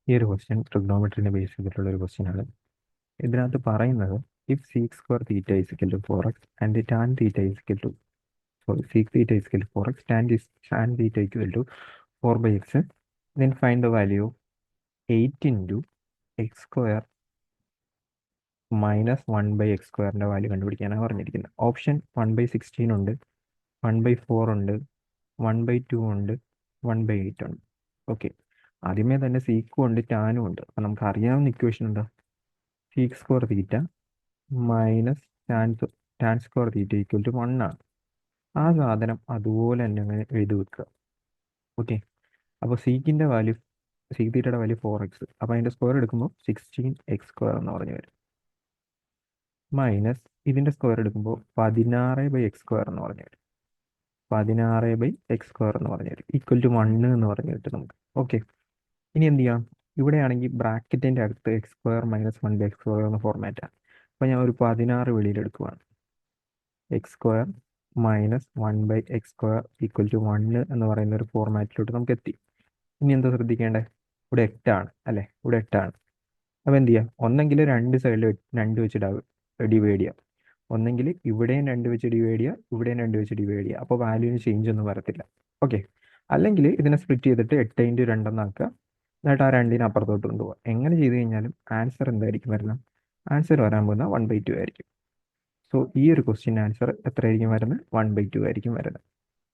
ഈ ഒരു question ട്രിഗ്നോമെട്രിനെ base ചെയ്തിട്ടുള്ള ഒരു ക്വസ്റ്റ്യൻ ആണ്. ഇതിനകത്ത് പറയുന്നത് if sec square theta is equal to 4x and tan theta is equal to sec theta is equal to 4x tan theta equal to 4/x, then find the value 8 into x square minus 1/x² value കണ്ടുപിടിക്കാനാണ് പറഞ്ഞിരിക്കുന്നത്. Option 1/16 ഉണ്ട്, 1/4 ഉണ്ട്, 1/2 ഉണ്ട്, 1/8 ഉണ്ട്. Okay, ആദ്യമേ തന്നെ സീക്കും ഉണ്ട് ടാനും ഉണ്ട്. അപ്പം നമുക്ക് അറിയാവുന്ന ഇക്വേഷൻ എന്താ? Sec square theta minus tan square theta equal to 1 ആണ്. ആ സാധനം അതുപോലെ തന്നെ അങ്ങനെ എഴുതി വെക്കുക. ഓക്കെ, അപ്പോൾ സീക്കിൻ്റെ വാല്യൂ, സീക്ക് തീറ്റയുടെ വാല്യൂ 4x, അപ്പോൾ അതിൻ്റെ സ്ക്വയർ എടുക്കുമ്പോൾ 16x² എന്ന് പറഞ്ഞു വരും. മൈനസ് ഇതിൻ്റെ സ്ക്വയർ എടുക്കുമ്പോൾ 16/x² എന്ന് പറഞ്ഞു വരും. 16/x² എന്ന് പറഞ്ഞു വരും ഈക്വൽ ടു 1 എന്ന് പറഞ്ഞു കിട്ടും നമുക്ക്. ഓക്കെ, ഇനി എന്ത് ചെയ്യാം? ഇവിടെയാണെങ്കിൽ ബ്രാക്കറ്റിൻ്റെ അടുത്ത് x² മൈനസ് 1/x² എന്ന ഫോർമാറ്റാണ്. അപ്പോൾ ഞാൻ ഒരു 16 വെളിയിലെടുക്കുവാണ്. x² minus 1/x² equal to 1 എന്ന് പറയുന്ന ഒരു ഫോർമാറ്റിലോട്ട് നമുക്ക് എത്തി. ഇനി എന്താ ശ്രദ്ധിക്കേണ്ടത്? ഇവിടെ 8 ആണ് അല്ലേ? ഇവിടെ 8 ആണ്. അപ്പോൾ എന്ത് ചെയ്യാം? ഒന്നെങ്കിൽ രണ്ട് സൈഡിൽ 2 വെച്ച് ഡിവൈഡ് ചെയ്യാം, ഒന്നെങ്കിൽ ഇവിടെയും 2 വെച്ച് ഡിവൈഡ് ചെയ്യുക, ഇവിടെയും 2 വെച്ച് ഡിവൈഡ് ചെയ്യുക. അപ്പോൾ വാല്യൂവിന് ചേഞ്ച് ഒന്നും വരത്തില്ല. ഓക്കെ, അല്ലെങ്കിൽ ഇതിനെ സ്പ്ലിറ്റ് ചെയ്തിട്ട് 8x2 എന്നാക്കുക, എന്നിട്ട് ആ 2 അപ്പുറത്തോട്ട് കൊണ്ടുപോകുക. എങ്ങനെ ചെയ്ത് കഴിഞ്ഞാലും ആൻസർ എന്തായിരിക്കും വരുന്നത്? ആൻസർ വരാൻ പോകുന്ന 1/2 ആയിരിക്കും. സോ ഈ ഒരു ക്വസ്റ്റ്യൻ ആൻസർ എത്ര ആയിരിക്കും വരുന്നത്? 1/2 ആയിരിക്കും വരുന്നത്.